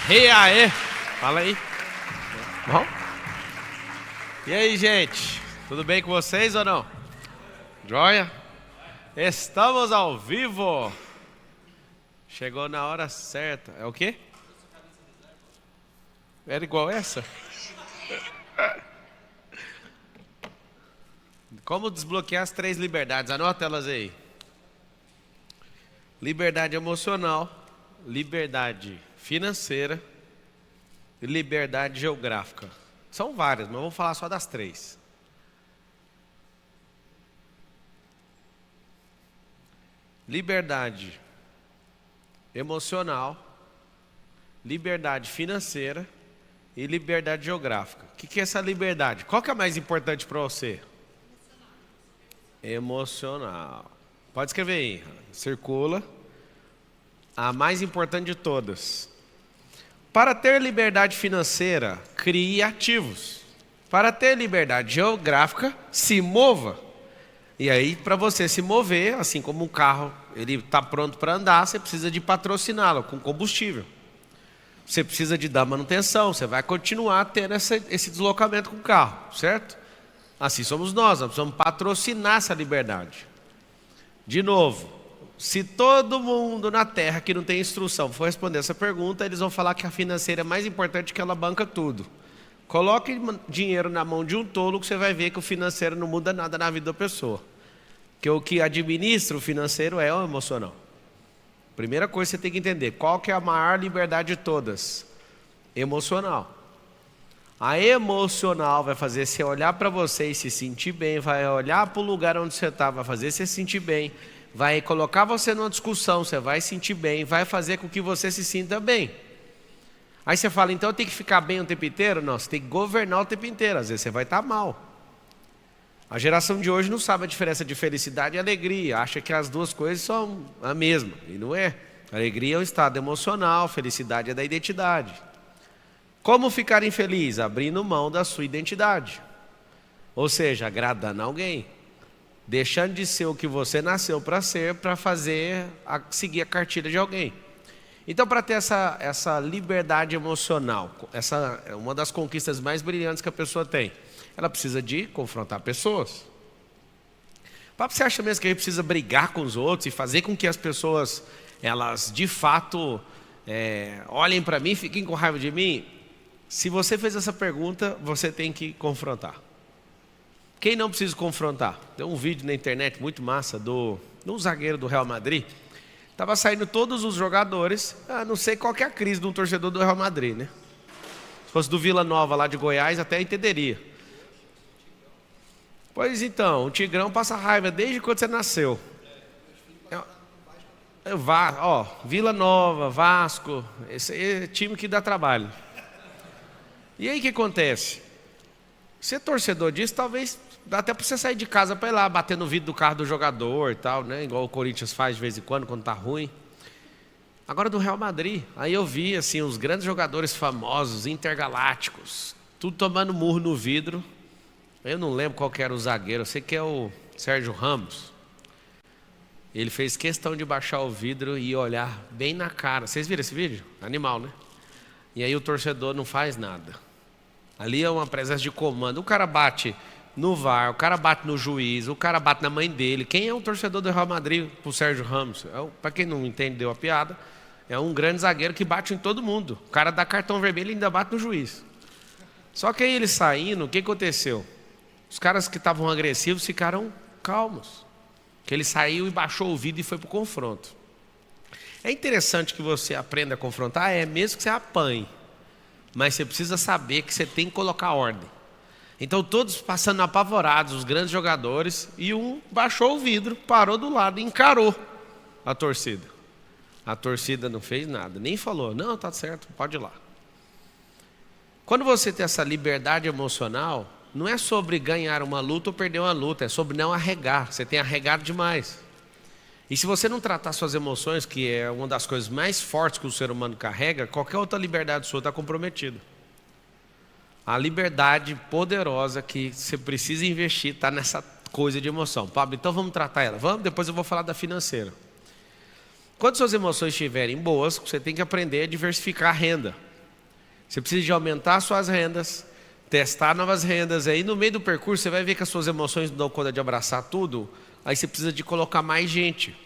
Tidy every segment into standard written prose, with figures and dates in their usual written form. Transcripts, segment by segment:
E aí? Fala aí. Bom? E aí, gente? Tudo bem com vocês ou não? Joia? Estamos ao vivo. Chegou na hora certa. É o quê? Era igual essa? Como desbloquear as 3 liberdades? Anota elas aí. Liberdade emocional, liberdade financeira e liberdade geográfica. São várias, mas vamos falar só das 3. Liberdade emocional, liberdade financeira e liberdade geográfica. O que é essa liberdade? Qual que é a mais importante para você? Emocional. Pode escrever aí, circula. A mais importante de todas. Para ter liberdade financeira, crie ativos. Para ter liberdade geográfica, se mova. E aí, para você se mover, assim como um carro, ele está pronto para andar, você precisa de patrociná-lo com combustível. Você precisa de dar manutenção, você vai continuar tendo esse deslocamento com o carro, certo? Assim somos nós precisamos patrocinar essa liberdade. De novo, se todo mundo na Terra que não tem instrução for responder essa pergunta, eles vão falar que a financeira é mais importante que ela banca tudo. Coloque dinheiro na mão de um tolo que você vai ver que o financeiro não muda nada na vida da pessoa. Que o que administra o financeiro é o emocional. Primeira coisa que você tem que entender, qual que é a maior liberdade de todas? Emocional. A emocional vai fazer você olhar para você e se sentir bem, vai olhar para o lugar onde você está, vai fazer você se sentir bem, vai colocar você numa discussão, você vai sentir bem, vai fazer com que você se sinta bem. Aí você fala, então eu tenho que ficar bem o tempo inteiro? Não, você tem que governar o tempo inteiro, às vezes você vai estar mal. A geração de hoje não sabe a diferença de felicidade e alegria, acha que as duas coisas são a mesma, e não é. Alegria é o estado emocional, felicidade é da identidade. Como ficar infeliz? Abrindo mão da sua identidade. Ou seja, agradando alguém. Deixando de ser o que você nasceu para ser, para seguir a cartilha de alguém. Então, para ter essa liberdade emocional, essa é uma das conquistas mais brilhantes que a pessoa tem. Ela precisa de confrontar pessoas. Você acha mesmo que a gente precisa brigar com os outros e fazer com que as pessoas, elas de fato, olhem para mim, fiquem com raiva de mim? Se você fez essa pergunta, você tem que confrontar. Quem não precisa confrontar? Tem um vídeo na internet muito massa do zagueiro do Real Madrid. Estava saindo todos os jogadores. Não sei qual que é a crise de um torcedor do Real Madrid, né? Se fosse do Vila Nova lá de Goiás, até entenderia. Pois então, o Tigrão passa raiva desde quando você nasceu. Vila Nova, Vasco, esse é time que dá trabalho. E aí o que acontece? Ser torcedor disso, talvez dá até para você sair de casa para ir lá bater no vidro do carro do jogador e tal, né? Igual o Corinthians faz de vez em quando tá ruim. Agora do Real Madrid, aí eu vi assim os grandes jogadores famosos, intergalácticos, tudo tomando murro no vidro. Eu não lembro qual que era o zagueiro, eu sei que é o Sérgio Ramos. Ele fez questão de baixar o vidro e olhar bem na cara. Vocês viram esse vídeo? Animal, né? E aí o torcedor não faz nada. Ali é uma presença de comando. O cara bate no VAR, o cara bate no juiz, o cara bate na mãe dele. Quem é o torcedor do Real Madrid pro Sérgio Ramos? Para quem não entendeu a piada, é um grande zagueiro que bate em todo mundo. O cara dá cartão vermelho e ainda bate no juiz. Só que aí ele saindo, o que aconteceu? Os caras que estavam agressivos ficaram calmos. Que ele saiu e baixou o vidro e foi pro confronto. É interessante que você aprenda a confrontar, mesmo que você apanhe. Mas você precisa saber que você tem que colocar ordem. Então todos passando apavorados, os grandes jogadores, e um baixou o vidro, parou do lado e encarou a torcida. A torcida não fez nada, nem falou, não, tá certo, pode ir lá. Quando você tem essa liberdade emocional, não é sobre ganhar uma luta ou perder uma luta, é sobre não arregar, você tem arregado demais. E se você não tratar suas emoções, que é uma das coisas mais fortes que o ser humano carrega, qualquer outra liberdade sua está comprometida. A liberdade poderosa que você precisa investir está nessa coisa de emoção. Pablo, então vamos tratar ela. Vamos, depois eu vou falar da financeira. Quando suas emoções estiverem boas, você tem que aprender a diversificar a renda. Você precisa de aumentar suas rendas, testar novas rendas. Aí no meio do percurso você vai ver que as suas emoções não dão conta de abraçar tudo. Aí você precisa de colocar mais gente.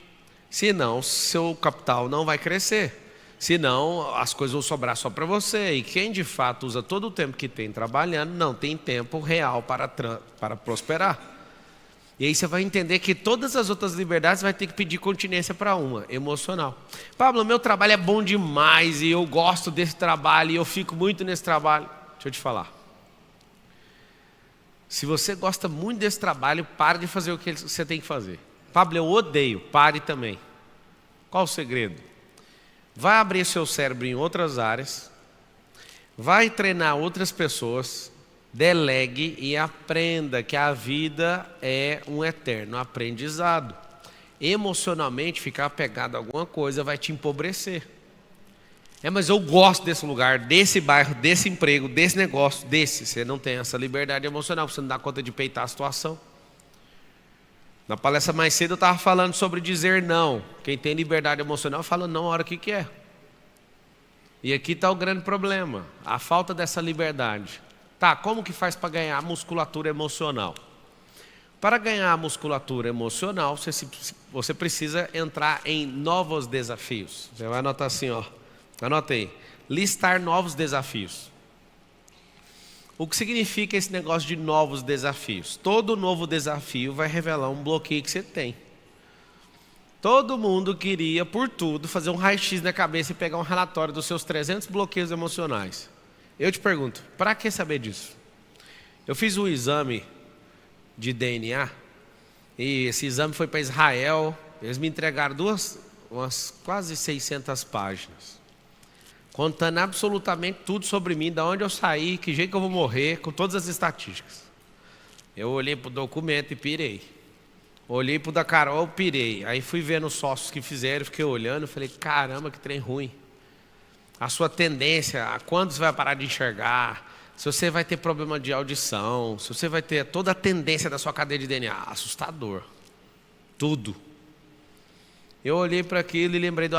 Senão seu capital não vai crescer. Senão as coisas vão sobrar só para você. E quem de fato usa todo o tempo que tem trabalhando, não tem tempo real para prosperar. E aí você vai entender que todas as outras liberdades vai ter que pedir continência para uma, emocional. Pablo, meu trabalho é bom demais e eu gosto desse trabalho e eu fico muito nesse trabalho. Deixa eu te falar. Se você gosta muito desse trabalho, pare de fazer o que você tem que fazer. Pablo, eu odeio, pare também. Qual o segredo? Vai abrir seu cérebro em outras áreas, vai treinar outras pessoas, delegue e aprenda que a vida é um eterno aprendizado. Emocionalmente, ficar apegado a alguma coisa vai te empobrecer. Mas eu gosto desse lugar, desse bairro, desse emprego, desse negócio, desse. Você não tem essa liberdade emocional, você não dá conta de peitar a situação. Na palestra mais cedo eu estava falando sobre dizer não. Quem tem liberdade emocional fala não a hora que quer. E aqui está o grande problema, a falta dessa liberdade. Tá, como que faz para ganhar musculatura emocional? Para ganhar musculatura emocional, você precisa entrar em novos desafios. Você vai anotar assim, ó. Anota aí. Listar novos desafios. O que significa esse negócio de novos desafios? Todo novo desafio vai revelar um bloqueio que você tem. Todo mundo queria, por tudo, fazer um raio-x na cabeça e pegar um relatório dos seus 300 bloqueios emocionais. Eu te pergunto, para que saber disso? Eu fiz um exame de DNA e esse exame foi para Israel. Eles me entregaram umas quase 600 páginas, contando absolutamente tudo sobre mim, de onde eu saí, que jeito que eu vou morrer, com todas as estatísticas. Eu olhei para o documento e pirei. Olhei para o da Carol, pirei. Aí fui vendo os sócios que fizeram, fiquei olhando, falei, caramba, que trem ruim. A sua tendência, a quando você vai parar de enxergar, se você vai ter problema de audição, se você vai ter toda a tendência da sua cadeia de DNA, assustador. Tudo. Eu olhei para aquilo e lembrei de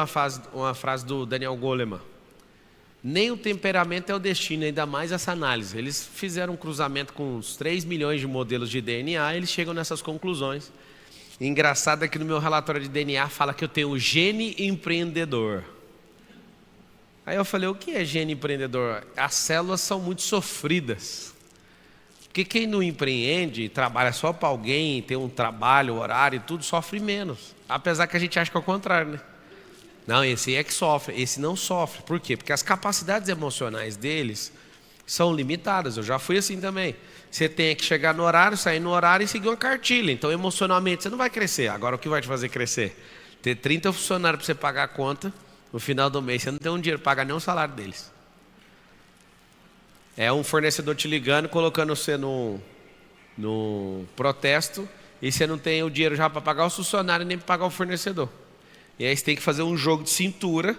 uma frase do Daniel Goleman. Nem o temperamento é o destino, ainda mais essa análise. Eles fizeram um cruzamento com uns 3 milhões de modelos de DNA e eles chegam nessas conclusões. Engraçado é que no meu relatório de DNA fala que eu tenho o gene empreendedor. Aí eu falei, o que é gene empreendedor? As células são muito sofridas. Porque quem não empreende, trabalha só para alguém, tem um trabalho, horário e tudo, sofre menos. Apesar que a gente acha que é o contrário, né? Não, esse é que sofre, esse não sofre. Por quê? Porque as capacidades emocionais deles são limitadas. Eu já fui assim também. Você tem que chegar no horário, sair no horário e seguir uma cartilha. Então, emocionalmente, você não vai crescer. Agora, o que vai te fazer crescer? Ter 30 funcionários para você pagar a conta, no final do mês, você não tem um dinheiro para pagar nem o salário deles. É um fornecedor te ligando, colocando você no protesto, e você não tem o dinheiro já para pagar o funcionário nem para pagar o fornecedor. E aí você tem que fazer um jogo de cintura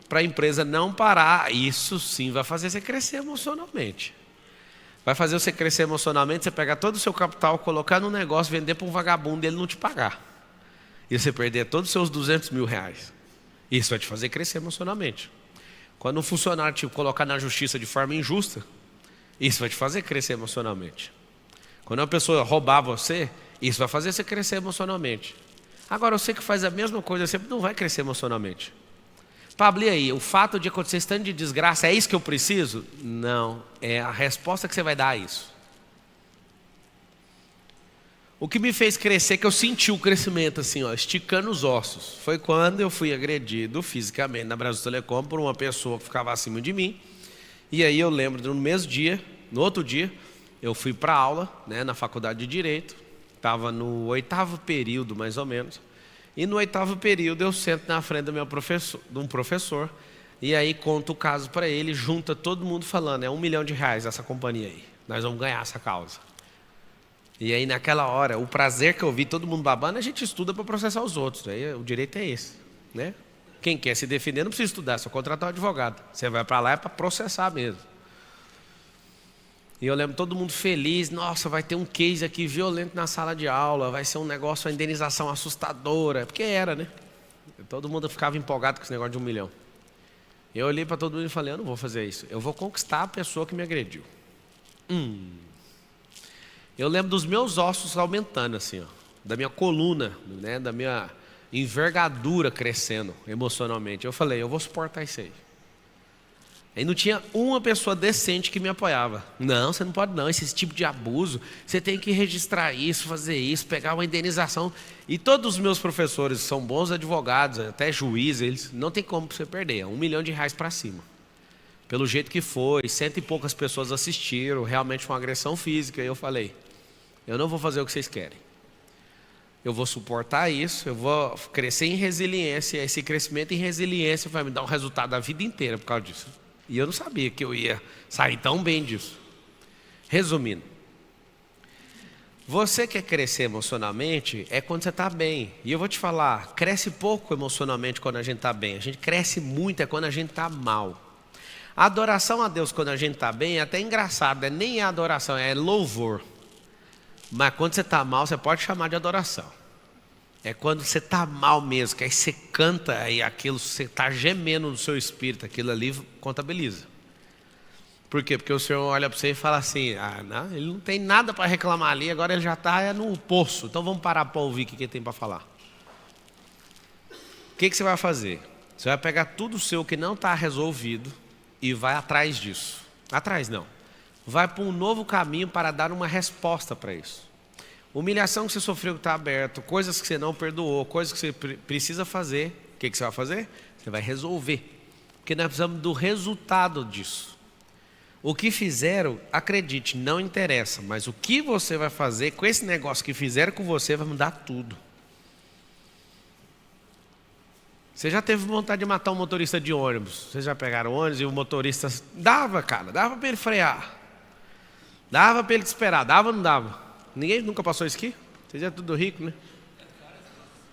para a empresa não parar. Isso sim vai fazer você crescer emocionalmente. Vai fazer você crescer emocionalmente, você pegar todo o seu capital, colocar no negócio, vender para um vagabundo e ele não te pagar. E você perder todos os seus 200 mil reais. Isso vai te fazer crescer emocionalmente. Quando um funcionário te colocar na justiça de forma injusta, isso vai te fazer crescer emocionalmente. Quando uma pessoa roubar você, isso vai fazer você crescer emocionalmente. Agora, você que faz a mesma coisa sempre não vai crescer emocionalmente. Pablo, e aí? O fato de acontecer esse tanto de desgraça, é isso que eu preciso? Não, é a resposta que você vai dar a isso. O que me fez crescer, que eu senti o crescimento assim, ó, esticando os ossos, foi quando eu fui agredido fisicamente na Brasil Telecom por uma pessoa que ficava acima de mim. E aí eu lembro, no mesmo dia, no outro dia, eu fui para aula, né, na faculdade de Direito. Estava no 8º período, mais ou menos. E no 8º período eu sento na frente de um professor. E aí conto o caso para ele, junta todo mundo falando, é R$1 milhão essa companhia aí. Nós vamos ganhar essa causa. E aí naquela hora, o prazer que eu vi todo mundo babando, a gente estuda para processar os outros. Aí o direito é esse, né? Quem quer se defender não precisa estudar, só contratar um advogado. Você vai para lá é para processar mesmo. E eu lembro todo mundo feliz, nossa, vai ter um case aqui violento na sala de aula, vai ser um negócio, uma indenização assustadora, porque era, né? Todo mundo ficava empolgado com esse negócio de R$1 milhão. Eu olhei para todo mundo e falei, eu não vou fazer isso. Eu vou conquistar a pessoa que me agrediu. Eu lembro dos meus ossos aumentando assim, ó, da minha coluna, né, da minha envergadura crescendo emocionalmente. Eu falei, eu vou suportar isso aí. Aí não tinha uma pessoa decente que me apoiava. Não, você não pode não, esse tipo de abuso, você tem que registrar isso, fazer isso, pegar uma indenização. E todos os meus professores são bons advogados, até juízes, eles não tem como você perder, é R$1 milhão para cima. Pelo jeito que foi, 100 e poucas pessoas assistiram, realmente foi uma agressão física. E eu falei, eu não vou fazer o que vocês querem. Eu vou suportar isso, eu vou crescer em resiliência. Esse crescimento em resiliência vai me dar um resultado a vida inteira por causa disso. E eu não sabia que eu ia sair tão bem disso. Resumindo, você quer crescer emocionalmente é quando você está bem. E eu vou te falar, cresce pouco emocionalmente quando a gente está bem. A gente cresce muito é quando a gente está mal. A adoração a Deus quando a gente está bem é até engraçado, nem é adoração, é louvor. Mas quando você está mal, você pode chamar de adoração. É quando você está mal mesmo, que aí você canta e aquilo, você está gemendo no seu espírito, aquilo ali contabiliza. Por quê? Porque o Senhor olha para você e fala assim, não, ele não tem nada para reclamar ali, agora ele já está no poço, então vamos parar para ouvir o que ele tem para falar. O que você vai fazer? Você vai pegar tudo seu que não está resolvido e vai atrás disso. Atrás não. Vai para um novo caminho para dar uma resposta para isso. Humilhação que você sofreu que está aberto, coisas que você não perdoou, coisas que você precisa fazer. O que você vai fazer? Você vai resolver. Porque nós precisamos do resultado disso. O que fizeram, acredite, não interessa. Mas o que você vai fazer com esse negócio que fizeram com você vai mudar tudo. Você já teve vontade de matar um motorista de ônibus? Vocês já pegaram ônibus e o motorista... Dava para ele frear. Dava para ele te esperar, dava ou não dava? Ninguém nunca passou isso aqui? Vocês é tudo rico, né?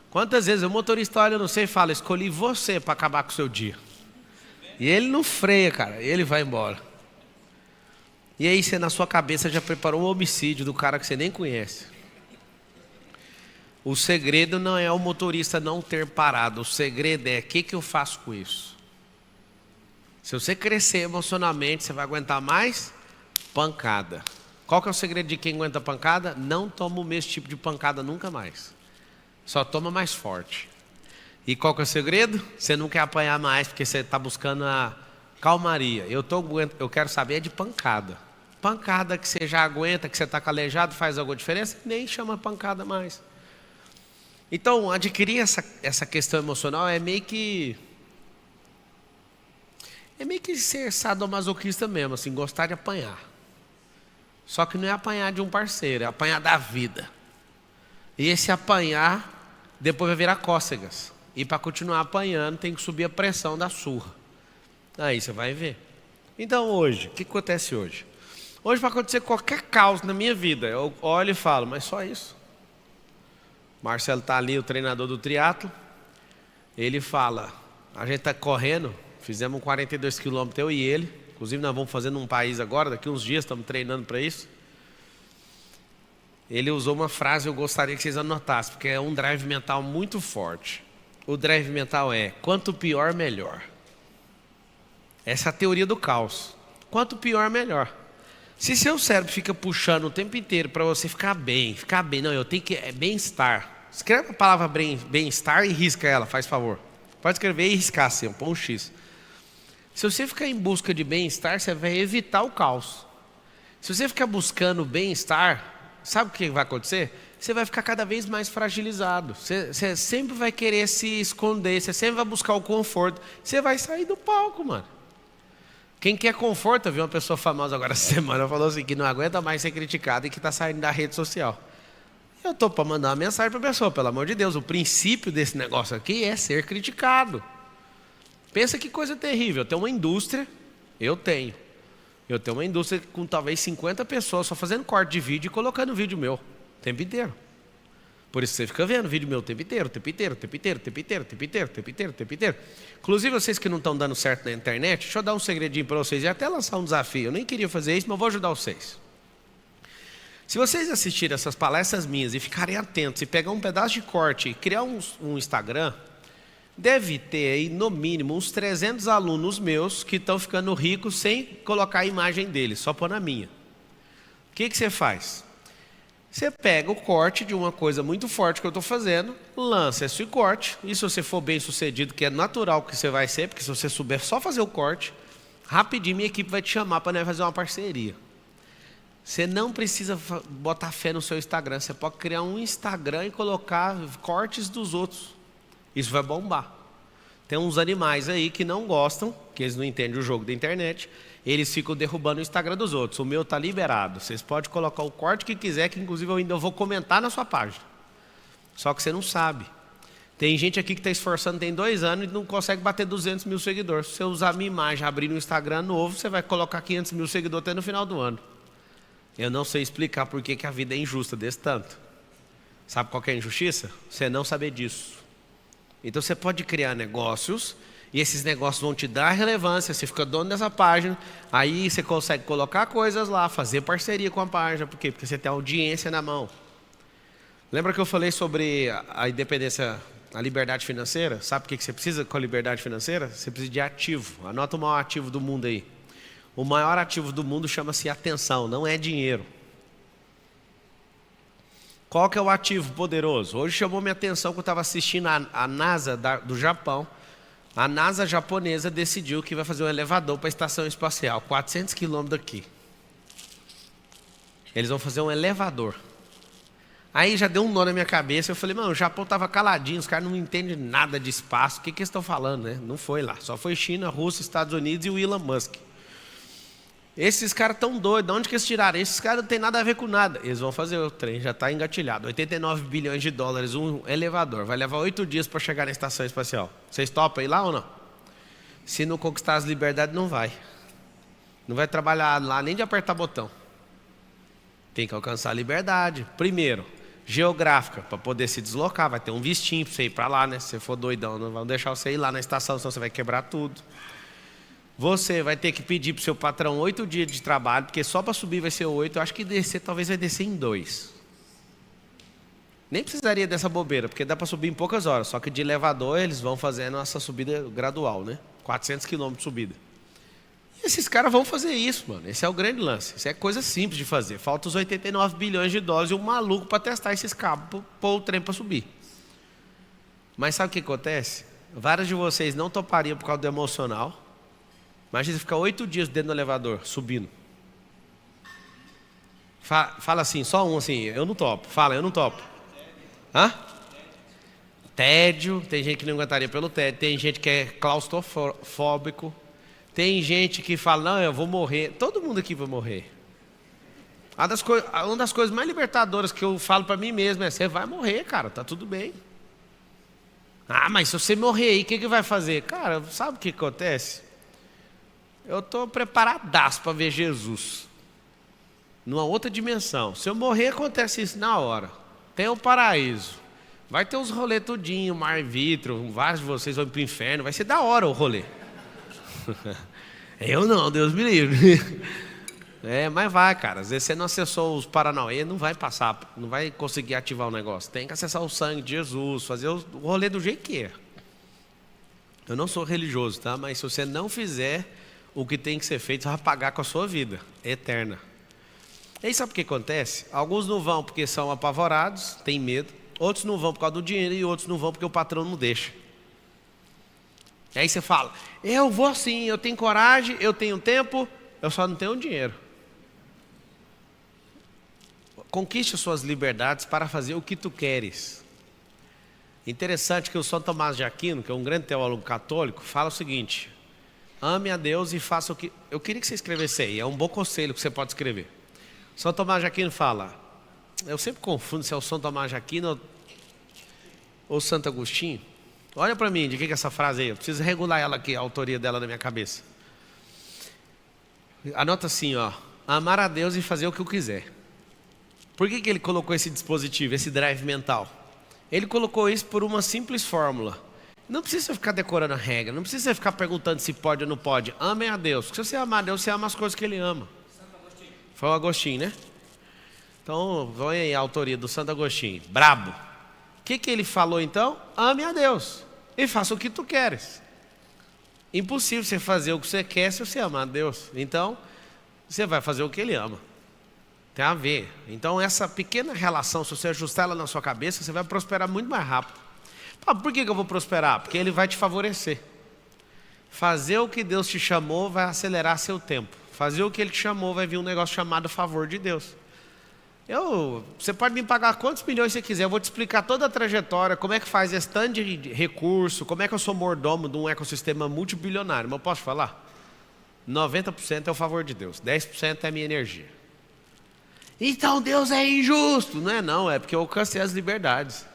Quantas vezes o motorista olha, eu não sei, e fala, escolhi você para acabar com o seu dia. E ele não freia, cara, ele vai embora. E aí você na sua cabeça já preparou um homicídio do cara que você nem conhece. O segredo não é o motorista não ter parado, o segredo é o que eu faço com isso. Se você crescer emocionalmente, você vai aguentar mais pancada. Qual que é o segredo de quem aguenta pancada? Não toma o mesmo tipo de pancada nunca mais. Só toma mais forte. E qual que é o segredo? Você não quer apanhar mais porque você está buscando a calmaria. Eu quero saber de pancada. Pancada que você já aguenta, que você está calejado, faz alguma diferença? Nem chama pancada mais. Então, adquirir essa questão emocional é meio que ser sadomasoquista mesmo, assim, gostar de apanhar. Só que não é apanhar de um parceiro, é apanhar da vida. E esse apanhar, depois vai virar cócegas. E para continuar apanhando, tem que subir a pressão da surra. Aí você vai ver. Então hoje, o que acontece hoje? Hoje vai acontecer qualquer caos na minha vida. Eu olho e falo, mas só isso? Marcelo está ali, o treinador do triatlo. Ele fala, a gente está correndo, fizemos 42 quilômetros, eu e ele. Inclusive nós vamos fazer num país agora, daqui uns dias, estamos treinando para isso. Ele usou uma frase, eu gostaria que vocês anotassem, porque é um drive mental muito forte. O drive mental é, quanto pior, melhor. Essa é a teoria do caos. Quanto pior, melhor. Se seu cérebro fica puxando o tempo inteiro para você ficar bem, não, eu tenho que, é bem-estar. Escreve a palavra bem-estar e risca ela, faz favor. Pode escrever e riscar assim, põe um X. Se você ficar em busca de bem-estar, você vai evitar o caos. Se você ficar buscando bem-estar, sabe o que vai acontecer? Você vai ficar cada vez mais fragilizado. Você sempre vai querer se esconder, você sempre vai buscar o conforto. Você vai sair do palco, mano. Quem quer conforto, eu vi uma pessoa famosa agora essa semana, falou assim, que não aguenta mais ser criticado e que está saindo da rede social. Eu estou para mandar uma mensagem para a pessoa, pelo amor de Deus, o princípio desse negócio aqui é ser criticado. Pensa que coisa terrível, eu tenho uma indústria, eu tenho uma indústria com talvez 50 pessoas só fazendo corte de vídeo e colocando vídeo meu, o tempo inteiro. Por isso você fica vendo vídeo meu o tempo inteiro. Inclusive vocês que não estão dando certo na internet, deixa eu dar um segredinho para vocês e até lançar um desafio. Eu nem queria fazer isso, mas eu vou ajudar vocês. Se vocês assistirem essas palestras minhas e ficarem atentos e pegar um pedaço de corte e criar um Instagram, Deve ter aí, no mínimo, uns 300 alunos meus que estão ficando ricos sem colocar a imagem deles, só pôr na minha. O que você faz? Você pega o corte de uma coisa muito forte que eu estou fazendo, lança esse corte, e se você for bem sucedido, que é natural que você vai ser, porque se você souber só fazer o corte, rapidinho minha equipe vai te chamar para fazer uma parceria. Você não precisa botar fé no seu Instagram, você pode criar um Instagram e colocar cortes dos outros. Isso vai bombar. Tem uns animais aí que não gostam, que eles não entendem o jogo da internet, eles ficam derrubando o Instagram dos outros. O meu está liberado. Vocês podem colocar o corte que quiser, que inclusive eu ainda vou comentar na sua página. Só que você não sabe. Tem gente aqui que está esforçando, tem 2 anos e não consegue bater 200 mil seguidores. Se você usar a minha imagem, abrir no Instagram novo, você vai colocar 500 mil seguidores até no final do ano. Eu não sei explicar por que a vida é injusta desse tanto. Sabe qual que é a injustiça? Você não saber disso. Então você pode criar negócios e esses negócios vão te dar relevância, você fica dono dessa página, aí você consegue colocar coisas lá, fazer parceria com a página. Por quê? Porque você tem audiência na mão. Lembra que eu falei sobre a independência, a liberdade financeira? Sabe o que você precisa com a liberdade financeira? Você precisa de ativo. Anota o maior ativo do mundo aí. O maior ativo do mundo chama-se atenção, não é dinheiro. Qual que é o ativo poderoso? Hoje chamou minha atenção que eu estava assistindo a NASA do Japão. A NASA japonesa decidiu que vai fazer um elevador para a estação espacial, 400 quilômetros daqui. Eles vão fazer um elevador. Aí já deu um nó na minha cabeça, eu falei, mano, o Japão estava caladinho, os caras não entendem nada de espaço, o que eles estão falando, né? Não foi lá, só foi China, Rússia, Estados Unidos e o Elon Musk. Esses caras estão doidos, de onde que eles tiraram? Esses caras não tem nada a ver com nada. Eles vão fazer o trem, já está engatilhado. 89 bilhões de dólares, um elevador. Vai levar 8 dias para chegar na estação espacial. Vocês topam ir lá ou não? Se não conquistar as liberdades, não vai. Não vai trabalhar lá nem de apertar botão. Tem que alcançar a liberdade. Primeiro, geográfica, para poder se deslocar. Vai ter um vistinho para você ir para lá, né? Se você for doidão, não vão deixar você ir lá na estação, senão você vai quebrar tudo. Você vai ter que pedir para o seu patrão 8 dias de trabalho, porque só para subir vai ser 8, eu acho que descer talvez vai descer em 2. Nem precisaria dessa bobeira, porque dá para subir em poucas horas, só que de elevador eles vão fazendo essa subida gradual, né? 400 km de subida. E esses caras vão fazer isso, mano, esse é o grande lance, isso é coisa simples de fazer. Falta os 89 bilhões de dólares e um maluco para testar esses cabos, pôr o trem para subir. Mas sabe o que acontece? Vários de vocês não topariam por causa do emocional. Imagina você ficar 8 dias dentro do elevador, subindo. Fala assim, só um assim, eu não topo. Fala, eu não topo. Hã? Tédio, tem gente que não aguentaria pelo tédio. Tem gente que é claustrofóbico. Tem gente que fala, não, eu vou morrer. Todo mundo aqui vai morrer. Uma das coisas mais libertadoras que eu falo para mim mesmo é, você vai morrer, cara, tá tudo bem. Ah, mas se você morrer aí, o que vai fazer? Cara, sabe o que acontece? Eu estou preparadaço para ver Jesus numa outra dimensão. Se eu morrer, acontece isso na hora. Tem o paraíso. Vai ter uns rolê tudinho, mar vitro, vários de vocês vão para o inferno. Vai ser da hora o rolê. Eu não, Deus me livre. Mas vai, cara. Às vezes você não acessou os Paranauê, não vai passar, não vai conseguir ativar o negócio. Tem que acessar o sangue de Jesus, fazer o rolê do jeito que é. Eu não sou religioso, tá? Mas se você não fizer o que tem que ser feito, vai pagar com a sua vida eterna. E aí sabe o que acontece? Alguns não vão porque são apavorados, têm medo. Outros não vão por causa do dinheiro e outros não vão porque o patrão não deixa. E aí você fala, eu vou sim, eu tenho coragem, eu tenho tempo, eu só não tenho dinheiro. Conquiste as suas liberdades para fazer o que tu queres. Interessante que o São Tomás de Aquino, que é um grande teólogo católico, fala o seguinte: ame a Deus e faça o que... Eu queria que você escrevesse aí, é um bom conselho que você pode escrever. São Tomás de Aquino fala, eu sempre confundo se é o São Tomás de Aquino ou Santo Agostinho. Olha para mim, de que é essa frase aí? Eu preciso regular ela aqui, a autoria dela na minha cabeça. Anota assim, ó: amar a Deus e fazer o que eu quiser. Por que ele colocou esse dispositivo, esse drive mental? Ele colocou isso por uma simples fórmula. Não precisa ficar decorando a regra, não precisa ficar perguntando se pode ou não pode. Amem a Deus. Porque se você amar a Deus, você ama as coisas que Ele ama. Foi o Agostinho, né? Então, vem aí a autoria do Santo Agostinho. Brabo. O que ele falou então? Ame a Deus. e faça o que tu queres. Impossível você fazer o que você quer se você ama a Deus. Então, você vai fazer o que Ele ama. Tem a ver. Então, essa pequena relação, se você ajustar ela na sua cabeça, você vai prosperar muito mais rápido. Por que eu vou prosperar? Porque Ele vai te favorecer. Fazer o que Deus te chamou vai acelerar seu tempo. Fazer o que Ele te chamou vai vir um negócio chamado favor de Deus. Você pode me pagar quantos milhões você quiser, eu vou te explicar toda a trajetória, como é que faz esse tanto de recurso, como é que eu sou mordomo de um ecossistema multibilionário. Mas eu posso falar? 90% é o favor de Deus, 10% é a minha energia. Então Deus é injusto. Não, é porque eu alcancei as liberdades.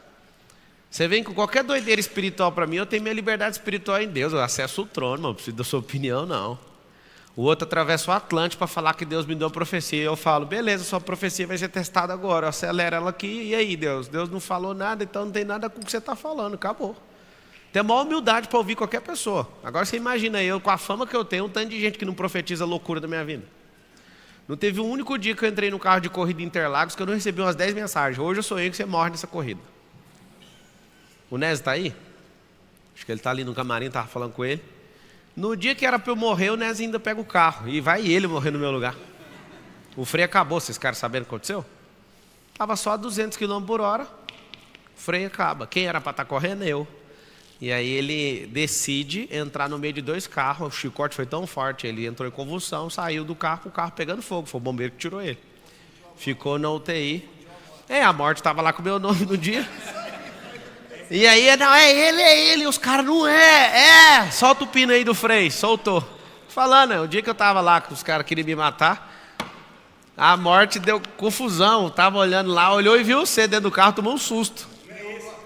Você vem com qualquer doideira espiritual para mim, eu tenho minha liberdade espiritual em Deus, eu acesso o trono, não preciso da sua opinião não. O outro atravessa o Atlântico para falar que Deus me deu uma profecia. Eu falo, beleza, sua profecia vai ser testada agora. Eu acelero ela aqui, e aí Deus? Deus não falou nada, então não tem nada com o que você está falando, acabou. Tem a maior humildade para ouvir qualquer pessoa. Agora você imagina eu, com a fama que eu tenho, um tanto de gente que não profetiza a loucura da minha vida. Não teve um único dia que eu entrei no carro de corrida em Interlagos que eu não recebi umas 10 mensagens. Hoje eu sonhei que você morre nessa corrida. O Nézio está aí? Acho que ele está ali no camarim, estava falando com ele. No dia que era para eu morrer, o Nézio ainda pega o carro. E vai ele morrer no meu lugar. O freio acabou, vocês querem saber o que aconteceu? Estava só a 200 km por hora. O freio acaba. Quem era para estar correndo? Eu. E aí ele decide entrar no meio de 2 carros. O chicote foi tão forte, ele entrou em convulsão, saiu do carro, com o carro pegando fogo. Foi o bombeiro que tirou ele. Ficou na UTI. A morte estava lá com o meu nome no dia. E aí, não, é ele, os caras não solta o pino aí do freio, soltou. Falando, o dia que eu tava lá, que os caras queriam me matar, a morte deu confusão, tava olhando lá, olhou e viu você dentro do carro, tomou um susto.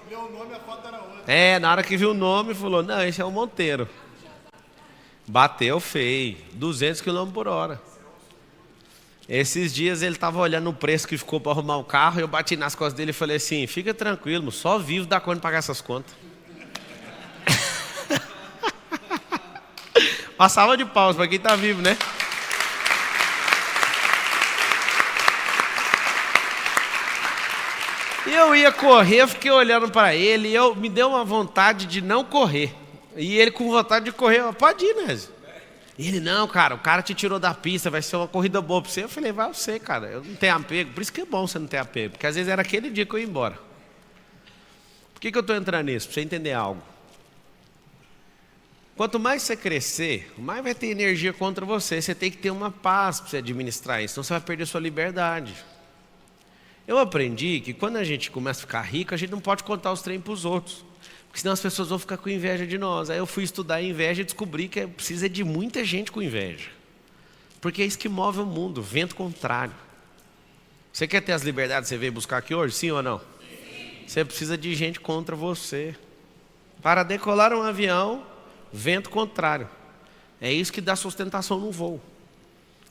Meu nome, a foto era outra. Na hora que viu o nome, falou, não, esse é o Monteiro. Bateu feio, 200 km por hora. Esses dias ele estava olhando o preço que ficou para arrumar o carro, eu bati nas costas dele e falei assim, fica tranquilo, só vivo dá conta de pagar essas contas. Uma salva de palmas para quem está vivo, né? E eu ia correr, eu fiquei olhando para ele e me deu uma vontade de não correr. E ele com vontade de correr, pode ir, Nézio. E ele, não, cara, o cara te tirou da pista, vai ser uma corrida boa para você. Eu falei, vai você, cara, eu não tenho apego. Por isso que é bom você não ter apego, porque às vezes era aquele dia que eu ia embora. Por que eu estou entrando nisso? Para você entender algo. Quanto mais você crescer, mais vai ter energia contra você. Você tem que ter uma paz para você administrar isso, senão você vai perder sua liberdade. Eu aprendi que quando a gente começa a ficar rico, a gente não pode contar os trem para os outros. Porque senão as pessoas vão ficar com inveja de nós. Aí eu fui estudar inveja e descobri que precisa de muita gente com inveja. Porque é isso que move o mundo, vento contrário. Você quer ter as liberdades que você veio buscar aqui hoje, sim ou não? Sim. Você precisa de gente contra você. Para decolar um avião, vento contrário. É isso que dá sustentação no voo.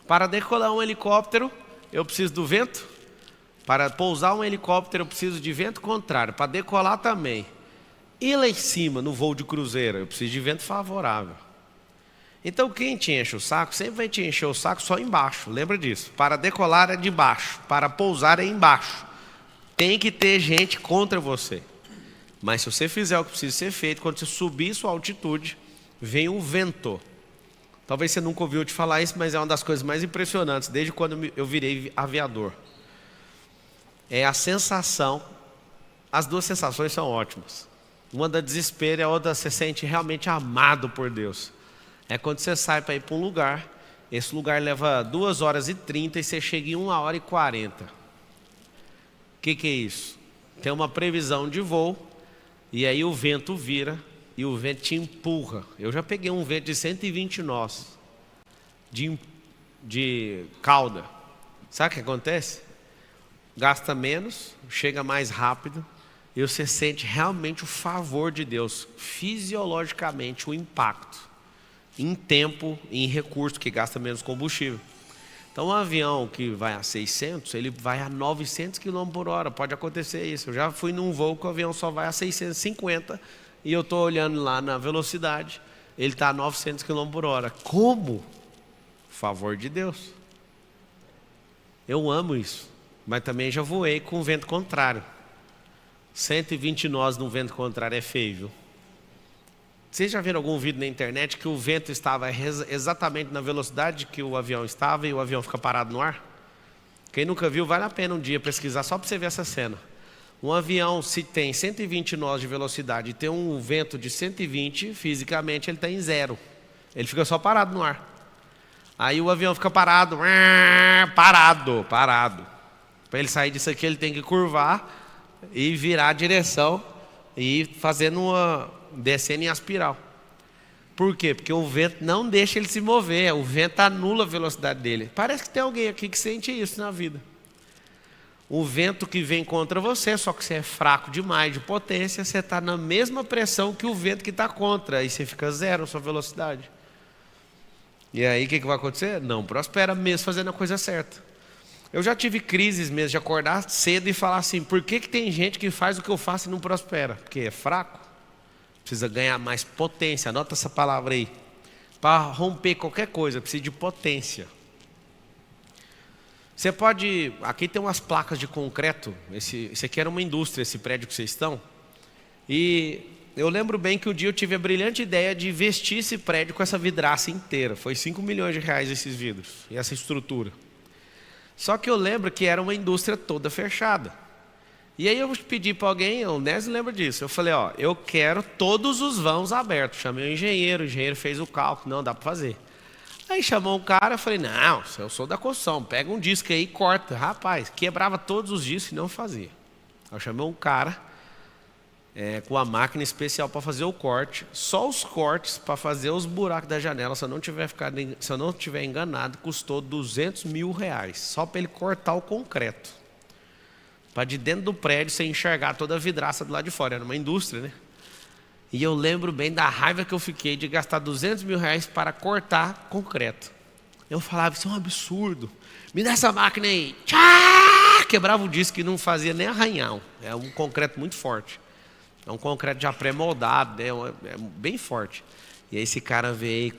Para decolar um helicóptero, eu preciso do vento. Para pousar um helicóptero, eu preciso de vento contrário. Para decolar também. E lá em cima, no voo de cruzeiro, eu preciso de vento favorável. Então quem te enche o saco, sempre vai te encher o saco só embaixo. Lembra disso? Para decolar é de baixo, para pousar é embaixo. Tem que ter gente contra você. Mas se você fizer o que precisa ser feito, quando você subir sua altitude, vem um vento. Talvez você nunca ouviu te falar isso, mas é uma das coisas mais impressionantes, desde quando eu virei aviador. É a sensação, as duas sensações são ótimas. Uma dá desespero e a outra você sente realmente amado por Deus. É quando você sai para ir para um lugar, esse lugar leva 2h30 e você chega em 1h40. O que é isso? Tem uma previsão de voo e aí o vento vira e o vento te empurra. Eu já peguei um vento de 120 nós de cauda. Sabe o que acontece? Gasta menos, chega mais rápido. E você sente realmente o favor de Deus, fisiologicamente o impacto, em tempo e em recurso, que gasta menos combustível. Então um avião que vai a 600, ele vai a 900 km por hora, pode acontecer isso. Eu já fui num voo que o avião só vai a 650 e eu estou olhando lá na velocidade, ele está a 900 km por hora. Como? Favor de Deus. Eu amo isso, mas também já voei com vento contrário. 120 nós no vento contrário é feio, viu? Vocês já viram algum vídeo na internet que o vento estava exatamente na velocidade que o avião estava e o avião fica parado no ar? Quem nunca viu, vale a pena um dia pesquisar só para você ver essa cena. Um avião, se tem 120 nós de velocidade e tem um vento de 120, fisicamente ele está em zero. Ele fica só parado no ar. Aí o avião fica parado. Para ele sair disso aqui, ele tem que curvar e virar a direção e fazendo descendo em espiral. Por quê? Porque o vento não deixa ele se mover. O vento anula a velocidade dele. Parece que tem alguém aqui que sente isso na vida. O vento que vem contra você, só que você é fraco demais de potência, você está na mesma pressão que o vento que está contra, e você fica zero a sua velocidade. E aí o que vai acontecer? Não prospera mesmo fazendo a coisa certa. Eu já tive crises mesmo de acordar cedo e falar assim, por que tem gente que faz o que eu faço e não prospera? Porque é fraco, precisa ganhar mais potência, anota essa palavra aí. Para romper qualquer coisa, precisa de potência. Você pode, aqui tem umas placas de concreto, esse aqui era uma indústria, esse prédio que vocês estão. E eu lembro bem que um dia eu tive a brilhante ideia de vestir esse prédio com essa vidraça inteira. Foi 5 milhões de reais esses vidros e essa estrutura. Só que eu lembro que era uma indústria toda fechada. E aí eu pedi para alguém, o Nésio lembra disso, eu falei, eu quero todos os vãos abertos. Chamei o engenheiro fez o cálculo, não, dá para fazer. Aí chamou um cara, eu falei, não, eu sou da construção, pega um disco aí e corta. Rapaz, quebrava todos os discos e não fazia. Aí eu chamei um cara com a máquina especial para fazer o corte, só os cortes para fazer os buracos da janela, se eu não tiver enganado, custou 200 mil reais, só para ele cortar o concreto. Para de dentro do prédio você enxergar toda a vidraça do lado de fora, era uma indústria, né? E eu lembro bem da raiva que eu fiquei de gastar 200 mil reais para cortar concreto. Eu falava, isso é um absurdo. Me dá essa máquina aí. Tchá! Quebrava o disco e não fazia nem arranhão. É um concreto muito forte. É um concreto já pré-moldado, é bem forte. E aí esse cara veio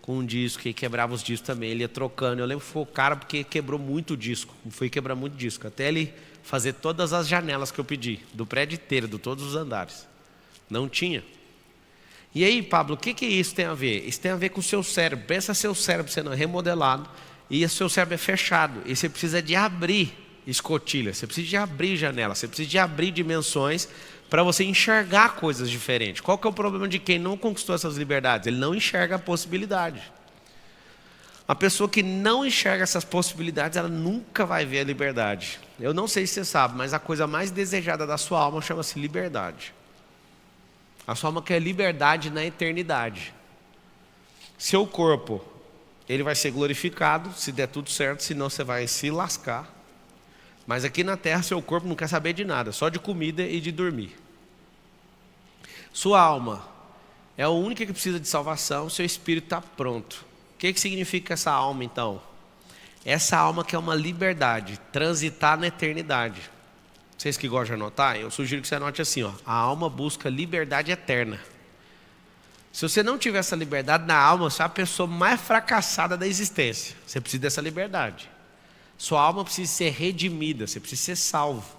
com um disco e quebrava os discos também. Ele ia trocando. Eu lembro que foi o cara porque quebrou muito disco. Foi quebrar muito disco. Até ele fazer todas as janelas que eu pedi. Do prédio inteiro, de todos os andares. Não tinha. E aí, Pablo, o que isso tem a ver? Isso tem a ver com o seu cérebro. Pensa seu cérebro sendo remodelado e o seu cérebro é fechado. E você precisa de abrir escotilhas, você precisa de abrir janelas, você precisa de abrir dimensões para você enxergar coisas diferentes. Qual que é o problema de quem não conquistou essas liberdades? Ele não enxerga a possibilidade. A pessoa que não enxerga essas possibilidades, ela nunca vai ver a liberdade. Eu não sei se você sabe, mas a coisa mais desejada da sua alma chama-se liberdade. A sua alma quer liberdade na eternidade. Seu corpo, ele vai ser glorificado, se der tudo certo, senão você vai se lascar. Mas aqui na terra, seu corpo não quer saber de nada, só de comida e de dormir. Sua alma é a única que precisa de salvação, seu espírito está pronto. O que significa essa alma então? Essa alma que é uma liberdade, transitar na eternidade. Vocês que gostam de anotar, eu sugiro que você anote assim, a alma busca liberdade eterna. Se você não tiver essa liberdade na alma, você é a pessoa mais fracassada da existência. Você precisa dessa liberdade. Sua alma precisa ser redimida, você precisa ser salvo.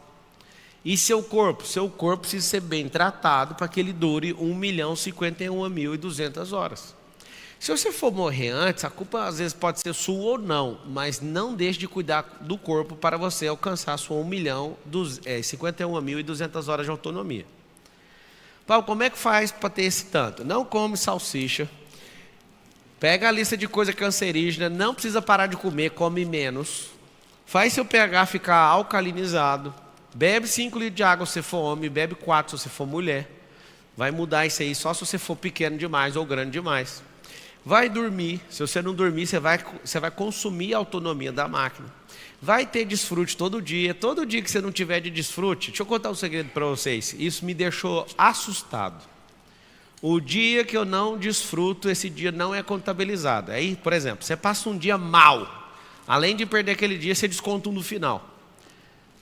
E seu corpo? Seu corpo precisa ser bem tratado para que ele dure 1.051.200 horas. Se você for morrer antes, a culpa às vezes pode ser sua ou não, mas não deixe de cuidar do corpo para você alcançar a sua 1.051.200 horas de autonomia. Paulo, como é que faz para ter esse tanto? Não come salsicha, pega a lista de coisa cancerígena, não precisa parar de comer, come menos, faz seu pH ficar alcalinizado, bebe 5 litros de água se você for homem, bebe 4 se você for mulher. Vai mudar isso aí só se você for pequeno demais ou grande demais. Vai dormir, se você não dormir, você vai consumir a autonomia da máquina. Vai ter desfrute todo dia que você não tiver de desfrute, deixa eu contar um segredo para vocês, isso me deixou assustado. O dia que eu não desfruto, esse dia não é contabilizado. Aí, por exemplo, você passa um dia mal, além de perder aquele dia, você desconta um no final.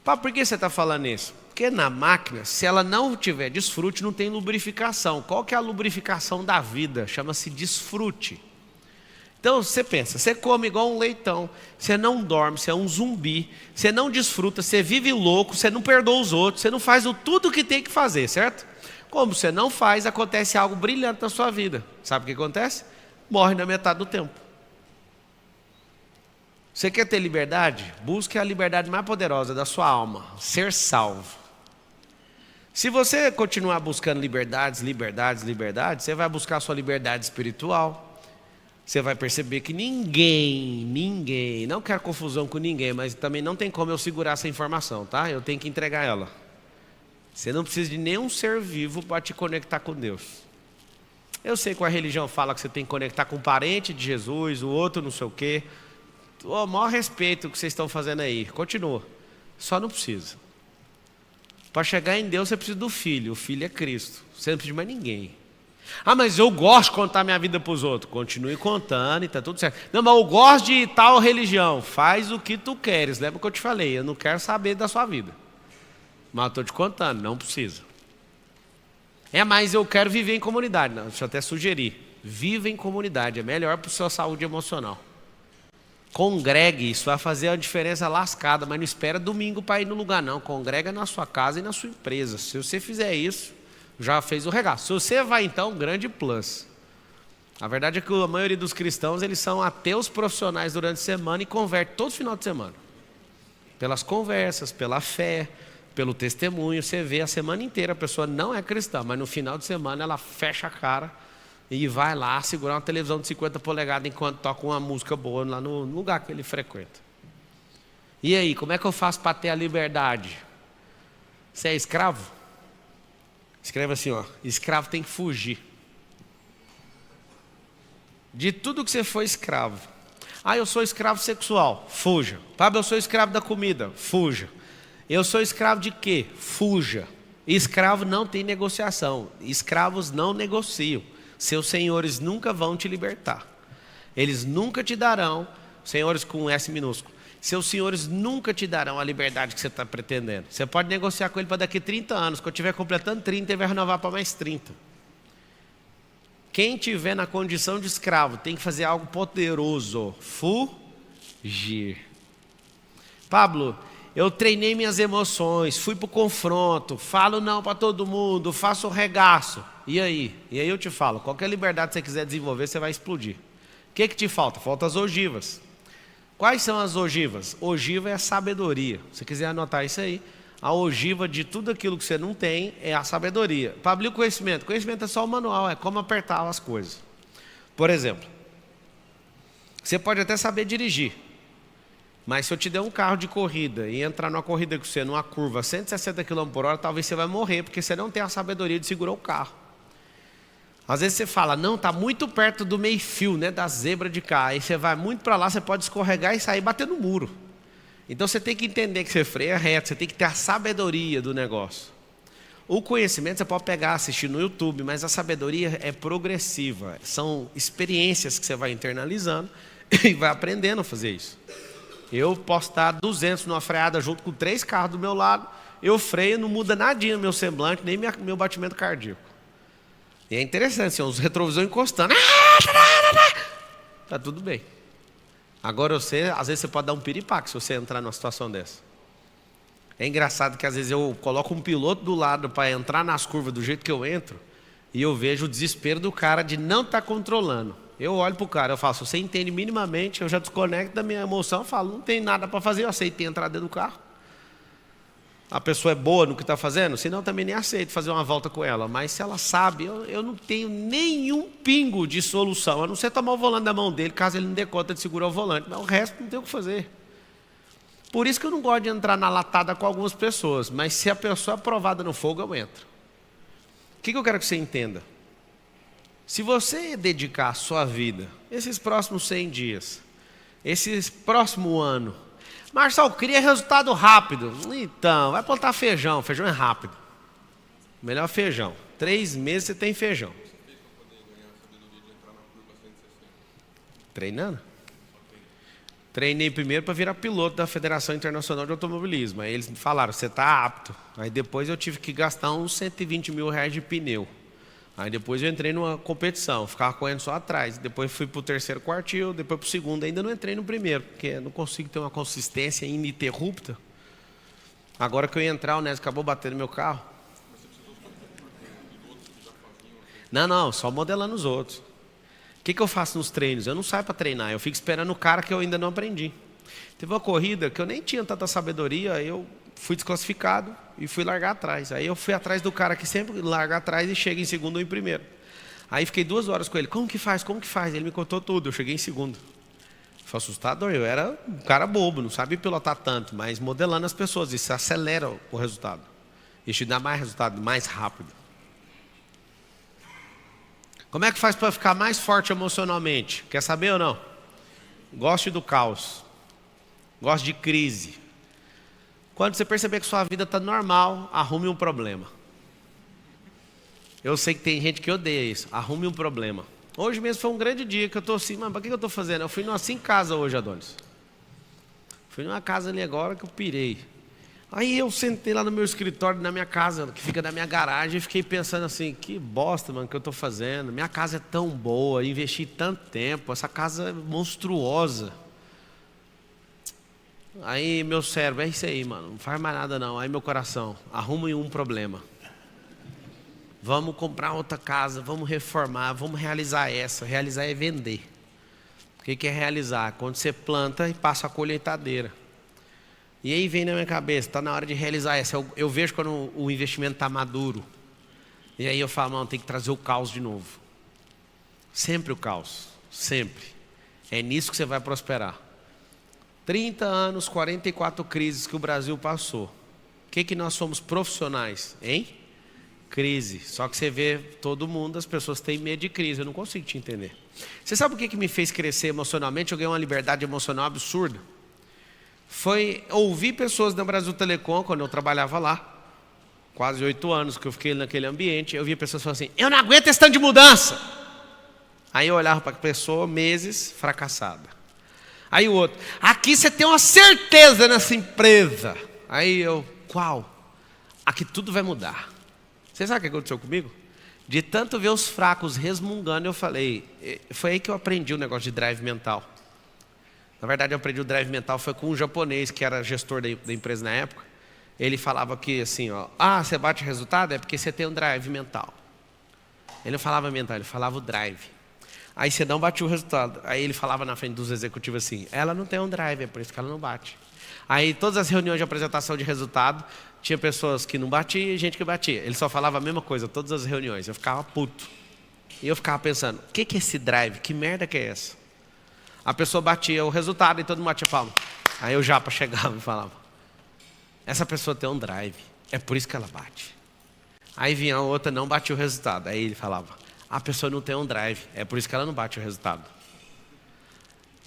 Por que você está falando isso? Porque na máquina, se ela não tiver desfrute, não tem lubrificação. Qual que é a lubrificação da vida? Chama-se desfrute. Então você pensa, você come igual um leitão, você não dorme, você é um zumbi, você não desfruta, você vive louco, você não perdoa os outros, você não faz tudo o que tem que fazer, certo? Como você não faz, acontece algo brilhante na sua vida. Sabe o que acontece? Morre na metade do tempo. Você quer ter liberdade? Busque a liberdade mais poderosa da sua alma, ser salvo. Se você continuar buscando liberdades, você vai buscar a sua liberdade espiritual. Você vai perceber que ninguém, não quero confusão com ninguém, mas também não tem como eu segurar essa informação, tá? Eu tenho que entregar ela. Você não precisa de nenhum ser vivo para te conectar com Deus. Eu sei que a religião fala que você tem que conectar com um parente de Jesus, o outro não sei o quê. O maior respeito que vocês estão fazendo aí. Continua. Só não precisa. Para chegar em Deus você precisa do Filho. O Filho é Cristo. Você não precisa de mais ninguém. Ah, mas eu gosto de contar minha vida para os outros. Continue contando e está tudo certo. Não, mas eu gosto de tal religião. Faz o que tu queres. Lembra o que eu te falei? Eu não quero saber da sua vida. Mas eu estou te contando, não precisa. Mas eu quero viver em comunidade. Não, deixa eu até sugerir. Viva em comunidade, é melhor para a sua saúde emocional. Congregue, isso vai fazer uma diferença lascada, mas não espera domingo para ir no lugar não. Congrega na sua casa e na sua empresa. Se você fizer isso, já fez o regaço. Se você vai então, grande plus. A verdade é que a maioria dos cristãos, eles são ateus profissionais durante a semana e convertem todo final de semana. Pelas conversas, pela fé, pelo testemunho, você vê a semana inteira a pessoa não é cristã, mas no final de semana ela fecha a cara e vai lá segurar uma televisão de 50 polegadas enquanto toca uma música boa lá no lugar que ele frequenta. E aí, como é que eu faço para ter a liberdade? Você é escravo? Escreve assim, ó, escravo tem que fugir. De tudo que você foi escravo. Eu sou escravo sexual, fuja. Pablo, eu sou escravo da comida, fuja. Eu sou escravo de quê? Fuja. Escravo não tem negociação. Escravos não negociam. Seus senhores nunca vão te libertar. Eles nunca te darão, senhores com S minúsculo, seus senhores nunca te darão a liberdade que você está pretendendo. Você pode negociar com ele para daqui 30 anos. Quando eu estiver completando 30, ele vai renovar para mais 30. Quem estiver na condição de escravo tem que fazer algo poderoso. Fugir. Pablo, eu treinei minhas emoções, fui para o confronto, falo não para todo mundo, faço o regaço. E aí? E aí eu te falo, qualquer liberdade que você quiser desenvolver, você vai explodir. O que te falta? Falta as ogivas. Quais são as ogivas? Ogiva é a sabedoria. Se quiser anotar isso aí, a ogiva de tudo aquilo que você não tem é a sabedoria. Para abrir o conhecimento. Conhecimento é só o manual, é como apertar as coisas. Por exemplo, você pode até saber dirigir, mas se eu te der um carro de corrida e entrar numa corrida com você numa curva a 160 km por hora, talvez você vai morrer, porque você não tem a sabedoria de segurar o carro. Às vezes você fala, não, está muito perto do meio-fio, né, da zebra de cá. Aí você vai muito para lá, você pode escorregar e sair batendo no muro. Então você tem que entender que você freia reto, você tem que ter a sabedoria do negócio. O conhecimento você pode pegar, assistir no YouTube, mas a sabedoria é progressiva. São experiências que você vai internalizando e vai aprendendo a fazer isso. Eu posso estar 200 numa freada junto com 3 carros do meu lado, eu freio, não muda nadinha no meu semblante, nem meu batimento cardíaco. E é interessante, assim, os retrovisores encostando. Tá tudo bem. Agora às vezes você pode dar um piripaque se você entrar numa situação dessa. É engraçado que às vezes eu coloco um piloto do lado para entrar nas curvas do jeito que eu entro, e eu vejo o desespero do cara de não estar controlando. Eu olho para o cara, eu falo, se você entende minimamente, eu já desconecto da minha emoção, eu falo, não tem nada para fazer, eu aceito entrar dentro do carro. A pessoa é boa no que está fazendo, senão também nem aceito fazer uma volta com ela. Mas se ela sabe, eu não tenho nenhum pingo de solução, a não ser tomar o volante da mão dele, caso ele não dê conta de segurar o volante. Mas o resto não tem o que fazer. Por isso que eu não gosto de entrar na latada com algumas pessoas. Mas se a pessoa é aprovada no fogo, eu entro. O que eu quero que você entenda? Se você dedicar a sua vida, esses próximos 100 dias, esse próximo ano, Marcelo, queria resultado rápido. Então, vai plantar feijão. Feijão é rápido. Melhor feijão. 3 meses você tem feijão. Treinando? Treinei primeiro para virar piloto da Federação Internacional de Automobilismo. Aí eles me falaram, você está apto. Aí depois eu tive que gastar uns 120 mil reais de pneu. Aí depois eu entrei numa competição, ficava correndo só atrás. Depois fui para o 3º quartil, depois para o 2º. Ainda não entrei no 1º, porque não consigo ter uma consistência ininterrupta. Agora que eu ia entrar, o Nésio acabou batendo meu carro. Não, só modelando os outros. O que eu faço nos treinos? Eu não saio para treinar, eu fico esperando o cara que eu ainda não aprendi. Teve uma corrida que eu nem tinha tanta sabedoria, eu fui desclassificado e fui largar atrás. Aí eu fui atrás do cara que sempre larga atrás e chega em segundo ou em primeiro. Aí fiquei 2 horas com ele, como que faz? Ele me contou tudo, eu cheguei em segundo. Foi assustador, eu era um cara bobo, não sabia pilotar tanto, mas modelando as pessoas, isso acelera o resultado. Isso dá mais resultado, mais rápido. Como é que faz para ficar mais forte emocionalmente? Quer saber ou não? Goste do caos. Goste de crise. Quando você perceber que sua vida está normal, arrume um problema. Eu sei que tem gente que odeia isso. Arrume um problema. Hoje mesmo foi um grande dia que eu estou assim, mas para que eu estou fazendo? Eu fui numa 5 casas hoje, Adonis. Fui numa casa ali agora que eu pirei. Aí eu sentei lá no meu escritório, na minha casa, que fica na minha garagem, e fiquei pensando assim, que bosta, mano, que eu estou fazendo. Minha casa é tão boa, investi tanto tempo, essa casa é monstruosa. Aí meu cérebro, é isso aí, mano, não faz mais nada não. Aí meu coração, arruma um problema. Vamos comprar outra casa, vamos reformar, vamos realizar essa. Realizar é vender. O que é realizar? Quando você planta e passa a colheitadeira. E aí vem na minha cabeça, está na hora de realizar essa. Eu vejo quando o investimento está maduro. E aí eu falo, não, tem que trazer o caos de novo. Sempre o caos, sempre. É nisso que você vai prosperar. 30 anos, 44 crises que o Brasil passou. O que nós somos profissionais, hein? Crise. Só que você vê todo mundo, as pessoas têm medo de crise. Eu não consigo te entender. Você sabe o que me fez crescer emocionalmente? Eu ganhei uma liberdade emocional absurda. Foi ouvir pessoas da Brasil Telecom, quando eu trabalhava lá, quase 8 anos que eu fiquei naquele ambiente, eu via pessoas falando assim, eu não aguento esse tanto de mudança. Aí eu olhava para a pessoa, meses, fracassada. Aí o outro, aqui você tem uma certeza nessa empresa. Aí eu, qual? Aqui tudo vai mudar. Você sabe o que aconteceu comigo? De tanto ver os fracos resmungando, eu falei, foi aí que eu aprendi o negócio de drive mental. Na verdade, eu aprendi o drive mental, foi com um japonês que era gestor da empresa na época. Ele falava que assim, ó, você bate resultado é porque você tem um drive mental. Ele não falava mental, ele falava o drive. Aí você não batia o resultado. Aí ele falava na frente dos executivos assim, ela não tem um drive, é por isso que ela não bate. Aí todas as reuniões de apresentação de resultado, tinha pessoas que não batiam e gente que batia. Ele só falava a mesma coisa, todas as reuniões. Eu ficava puto. E eu ficava pensando, o que é esse drive? Que merda que é essa? A pessoa batia o resultado e todo mundo batia palma. Aí o japa chegava e falava, essa pessoa tem um drive, é por isso que ela bate. Aí vinha a outra, não batia o resultado. Aí ele falava, a pessoa não tem um drive, é por isso que ela não bate o resultado.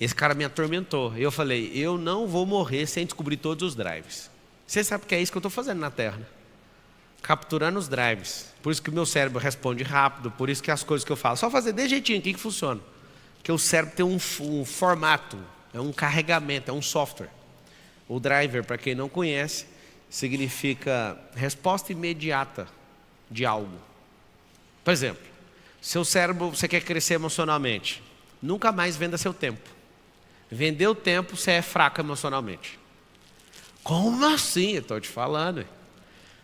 Esse cara me atormentou. Eu falei, eu não vou morrer sem descobrir todos os drives. Você sabe que é isso que eu estou fazendo na Terra, né? Capturando os drives. Por isso que o meu cérebro responde rápido, por isso que as coisas que eu falo, só fazer de jeitinho aqui que funciona. Porque o cérebro tem um formato, é um carregamento, é um software. O driver, para quem não conhece, significa resposta imediata de algo. Por exemplo, seu cérebro, você quer crescer emocionalmente, nunca mais venda seu tempo. Vender o tempo, você é fraco emocionalmente. Como assim? Eu estou te falando.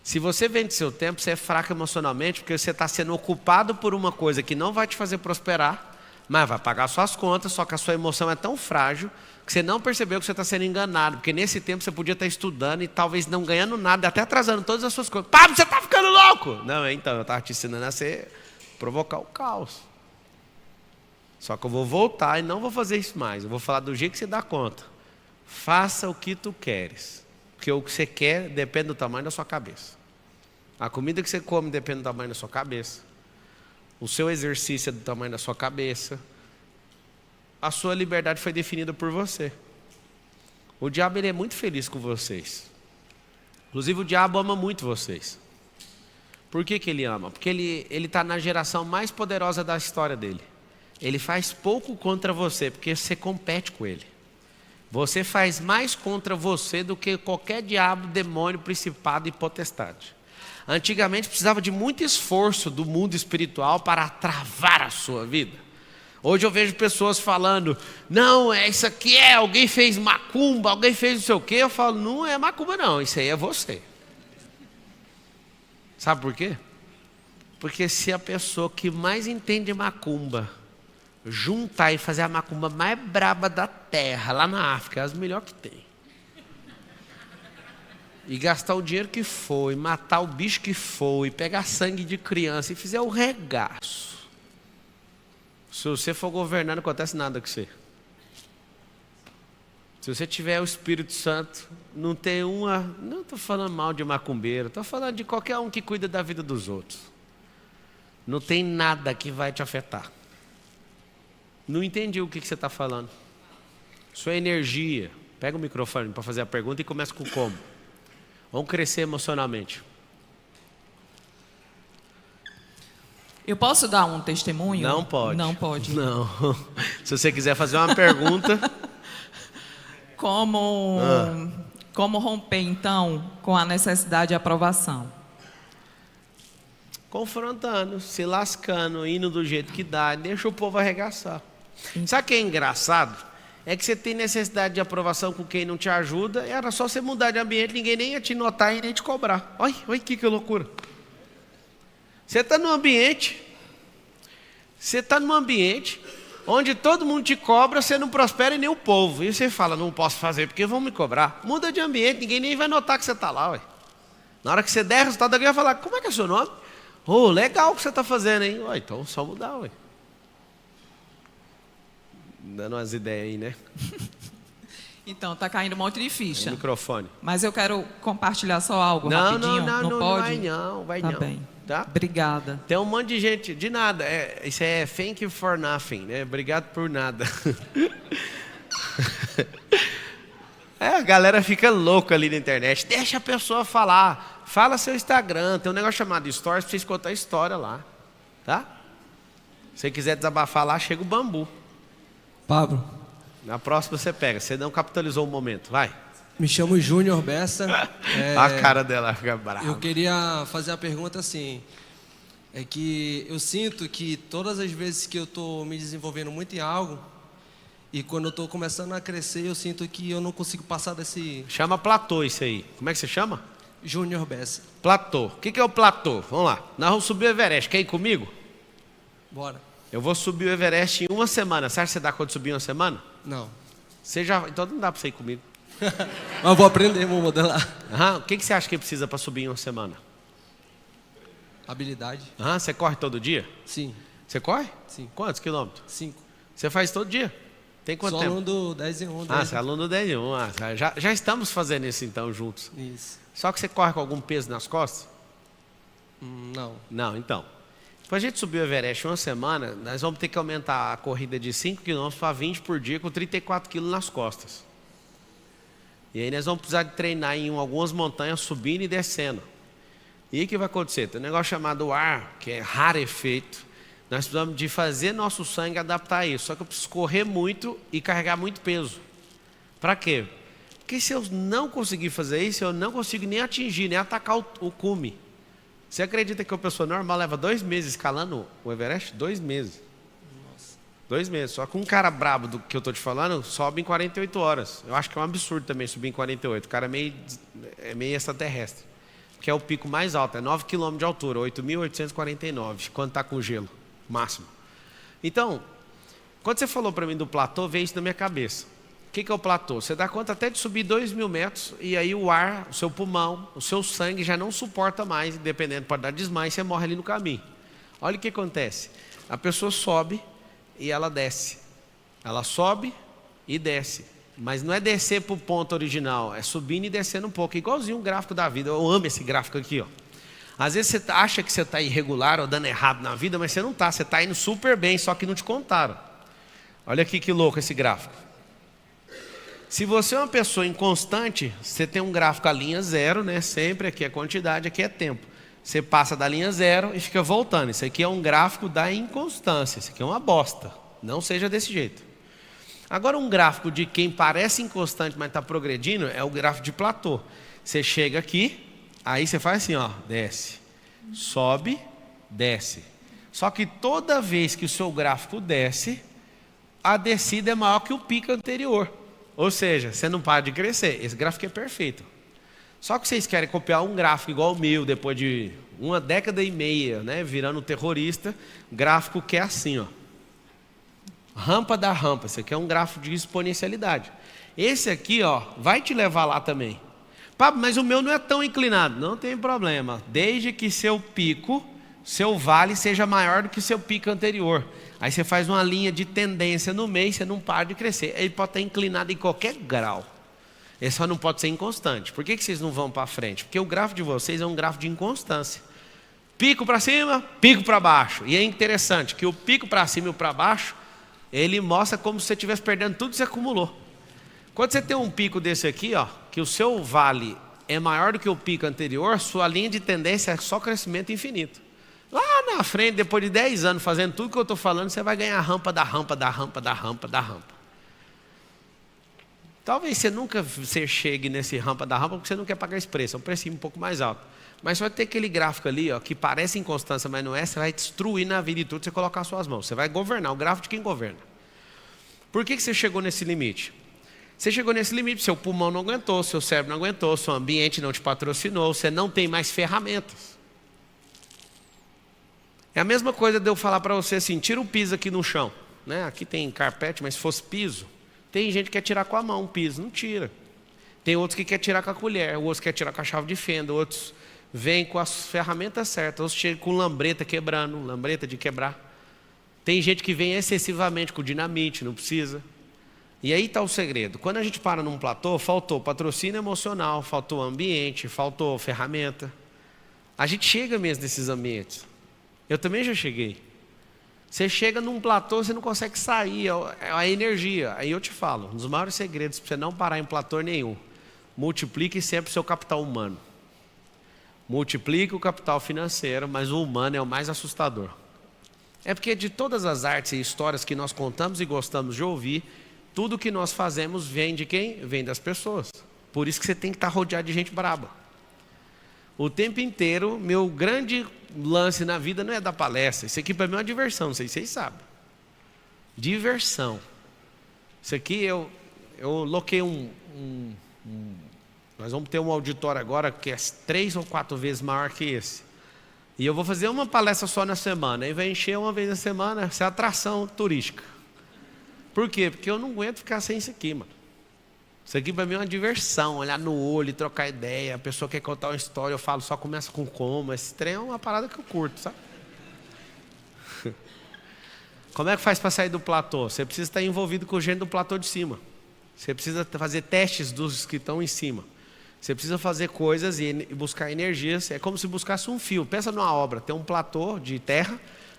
Se você vende seu tempo, você é fraco emocionalmente, porque você está sendo ocupado por uma coisa que não vai te fazer prosperar, mas vai pagar suas contas, só que a sua emoção é tão frágil que você não percebeu que você está sendo enganado, porque nesse tempo você podia estar estudando e talvez não ganhando nada, até atrasando todas as suas coisas. Pablo, você está ficando louco! Não, então, eu estava te ensinando a você provocar o caos. Só que eu vou voltar e não vou fazer isso mais. Eu vou falar do jeito que você dá conta. Faça o que tu queres, porque o que você quer depende do tamanho da sua cabeça. A comida que você come depende do tamanho da sua cabeça. O seu exercício é do tamanho da sua cabeça. A sua liberdade foi definida por você. O diabo, ele é muito feliz com vocês. Inclusive o diabo ama muito vocês. Por que ele ama? Porque ele está na geração mais poderosa da história dele. Ele faz pouco contra você, porque você compete com ele. Você faz mais contra você do que qualquer diabo, demônio, principado e potestade. Antigamente precisava de muito esforço do mundo espiritual para travar a sua vida. Hoje eu vejo pessoas falando, não, isso aqui alguém fez macumba, alguém fez não sei o quê. Eu falo, não é macumba não, isso aí é você. Sabe por quê? Porque se a pessoa que mais entende macumba juntar e fazer a macumba mais braba da terra, lá na África, é as melhores que tem. E gastar o dinheiro que for, e matar o bicho que for, e pegar sangue de criança, e fizer o regaço. Se você for governar, não acontece nada com você. Se você tiver o Espírito Santo, não tem uma... Não estou falando mal de macumbeiro, estou falando de qualquer um que cuida da vida dos outros. Não tem nada que vai te afetar. Não entendi o que você está falando. Sua energia. Pega o microfone para fazer a pergunta e começa com como. Vamos crescer emocionalmente. Eu posso dar um testemunho? Não pode. Não pode. Não. Se você quiser fazer uma pergunta... Como romper, então, com a necessidade de aprovação? Confrontando, se lascando, indo do jeito que dá, deixa o povo arregaçar. Sabe o que é engraçado? É que você tem necessidade de aprovação com quem não te ajuda, era só você mudar de ambiente, ninguém nem ia te notar e nem te cobrar. Olha que loucura. Você está num ambiente onde todo mundo te cobra, você não prospera e nem o povo. E você fala, não posso fazer porque vão me cobrar. Muda de ambiente, ninguém nem vai notar que você está lá. Ué. Na hora que você der resultado, alguém vai falar, como é que é o seu nome? Oh, legal o que você está fazendo, hein? Ué, então só mudar, ué. Dando umas ideias aí, né? Então, está caindo um monte de ficha. O microfone. Mas eu quero compartilhar só algo rapidinho. Não pode? Vai tá não. Bem. Tá? Obrigada. Tem um monte de gente, de nada. Isso é thank you for nothing, né? Obrigado por nada. A galera fica louca ali na internet. Deixa a pessoa falar. Fala seu Instagram. Tem um negócio chamado Stories pra vocês contar a história lá. Tá? Se você quiser desabafar lá, chega o bambu. Pablo. Na próxima você pega. Você não capitalizou o momento. Vai. Me chamo Júnior Bessa. A cara dela fica brava. Eu queria fazer a pergunta assim. É que eu sinto que todas as vezes que eu estou me desenvolvendo muito em algo, e quando eu estou começando a crescer, eu sinto que eu não consigo passar desse... Chama platô isso aí. Como é que você chama? Júnior Bessa. Platô. O que é o platô? Vamos lá. Nós vamos subir o Everest. Quer ir comigo? Bora. Eu vou subir o Everest em uma semana. Você acha que você dá conta de subir em uma semana? Não. Então não dá para você ir comigo. Mas eu vou aprender, vou modelar. O que você acha que precisa para subir em uma semana? Habilidade. Você corre todo dia? Sim. Você corre? Sim. Quantos quilômetros? 5. Você faz todo dia? Tem quanto Sou tempo? aluno do 10 em 1. Você é aluno do 10 em 1. Já estamos fazendo isso então juntos. Isso. Só que você corre com algum peso nas costas? Não. Não, então. Para a gente subir o Everest em uma semana, nós vamos ter que aumentar a corrida de 5 km para 20 por dia com 34 kg nas costas. E aí nós vamos precisar de treinar em algumas montanhas subindo e descendo. E aí o que vai acontecer? Tem um negócio chamado ar, que é rarefeito. Nós precisamos de fazer nosso sangue adaptar a isso. Só que eu preciso correr muito e carregar muito peso. Para quê? Porque se eu não conseguir fazer isso, eu não consigo nem atingir, nem atacar o cume. Você acredita que uma pessoa normal leva 2 meses escalando o Everest? 2 meses. Nossa. 2 meses. Só que um cara brabo do que eu estou te falando sobe em 48 horas. Eu acho que é um absurdo também subir em 48. O cara é meio extraterrestre. Que é o pico mais alto, é 9 km de altura, 8.849, quando está com gelo, máximo. Então, quando você falou para mim do platô, veio isso na minha cabeça. O que é o platô? Você dá conta até de subir 2.000 metros e aí o ar, o seu pulmão, o seu sangue já não suporta mais, dependendo, pode dar desmaio e você morre ali no caminho. Olha o que acontece. A pessoa sobe e ela desce. Ela sobe e desce. Mas não é descer para o ponto original, é subindo e descendo um pouco, igualzinho um gráfico da vida. Eu amo esse gráfico aqui, ó. Às vezes você acha que você está irregular ou dando errado na vida, mas você não está, você está indo super bem, só que não te contaram. Olha aqui que louco esse gráfico. Se você é uma pessoa inconstante, você tem um gráfico a linha zero, né? Sempre aqui é quantidade, aqui é tempo. Você passa da linha zero e fica voltando. Isso aqui é um gráfico da inconstância, isso aqui é uma bosta. Não seja desse jeito. Agora um gráfico de quem parece inconstante, mas está progredindo, é o gráfico de platô. Você chega aqui, aí você faz assim, ó, desce, sobe, desce. Só que toda vez que o seu gráfico desce, a descida é maior que o pico anterior. Ou seja, você não para de crescer. Esse gráfico é perfeito. Só que vocês querem copiar um gráfico igual o meu, depois de uma década e meia, né, virando terrorista, gráfico que é assim, ó. Rampa da rampa. Esse aqui é um gráfico de exponencialidade. Esse aqui, ó, vai te levar lá também. Pablo, mas o meu não é tão inclinado. Não tem problema, desde que seu pico, seu vale seja maior do que seu pico anterior. Aí você faz uma linha de tendência no meio, você não para de crescer. Ele pode estar inclinado em qualquer grau. Ele só não pode ser inconstante. Por que vocês não vão para frente? Porque o gráfico de vocês é um gráfico de inconstância. Pico para cima, pico para baixo. E é interessante que o pico para cima e o para baixo, ele mostra como se você estivesse perdendo tudo que você acumulou. Quando você tem um pico desse aqui, ó, que o seu vale é maior do que o pico anterior, sua linha de tendência é só crescimento infinito. Lá na frente, depois de 10 anos fazendo tudo que eu estou falando, você vai ganhar a rampa da rampa, da rampa, da rampa, da rampa. Talvez você nunca chegue nesse rampa da rampa porque você não quer pagar esse preço, é um preço um pouco mais alto. Mas vai ter aquele gráfico ali, ó, que parece inconstância, mas não é, você vai destruir na vida e tudo, você colocar as suas mãos. Você vai governar, o gráfico de quem governa. Por que você chegou nesse limite? Você chegou nesse limite, seu pulmão não aguentou, seu cérebro não aguentou, seu ambiente não te patrocinou, você não tem mais ferramentas. É a mesma coisa de eu falar para você assim, tira o piso aqui no chão. Né? Aqui tem carpete, mas se fosse piso, tem gente que quer tirar com a mão o piso, não tira. Tem outros que quer tirar com a colher, outros quer tirar com a chave de fenda, outros vêm com as ferramentas certas, outros chegam com lambreta quebrando, lambreta de quebrar. Tem gente que vem excessivamente com dinamite, não precisa. E aí está o segredo. Quando a gente para num platô, faltou patrocínio emocional, faltou ambiente, faltou ferramenta. A gente chega mesmo nesses ambientes. Eu também já cheguei. Você chega num platô, você não consegue sair, é a energia. Aí eu te falo, um dos maiores segredos para você não parar em platô nenhum, multiplique sempre o seu capital humano. Multiplique o capital financeiro, mas o humano é o mais assustador. É porque de todas as artes e histórias que nós contamos e gostamos de ouvir, tudo que nós fazemos vem de quem? Vem das pessoas. Por isso que você tem que estar rodeado de gente braba. O tempo inteiro, meu grande lance na vida não é dar palestra. Isso aqui para mim é uma diversão, não sei se vocês sabem. Diversão. Isso aqui eu loquei nós vamos ter um auditório agora que é 3 ou 4 vezes maior que esse. E eu vou fazer uma palestra só na semana. Aí vai encher uma vez na semana, essa é atração turística. Por quê? Porque eu não aguento ficar sem isso aqui, mano. Isso aqui para mim é uma diversão, olhar no olho, trocar ideia. A pessoa quer contar uma história, eu falo, só começa com como. Esse trem é uma parada que eu curto, sabe? Como é que faz para sair do platô? Você precisa estar envolvido com o gente do platô de cima. Você precisa fazer testes dos que estão em cima. Você precisa fazer coisas e buscar energias. É como se buscasse um fio. Pensa numa obra, tem um platô de terra,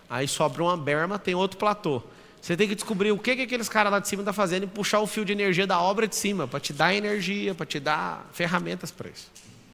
aí sobra uma berma, tem outro platô. Você tem que descobrir o que aqueles caras lá de cima estão fazendo e puxar o fio de energia da obra de cima, para te dar energia, para te dar ferramentas para isso.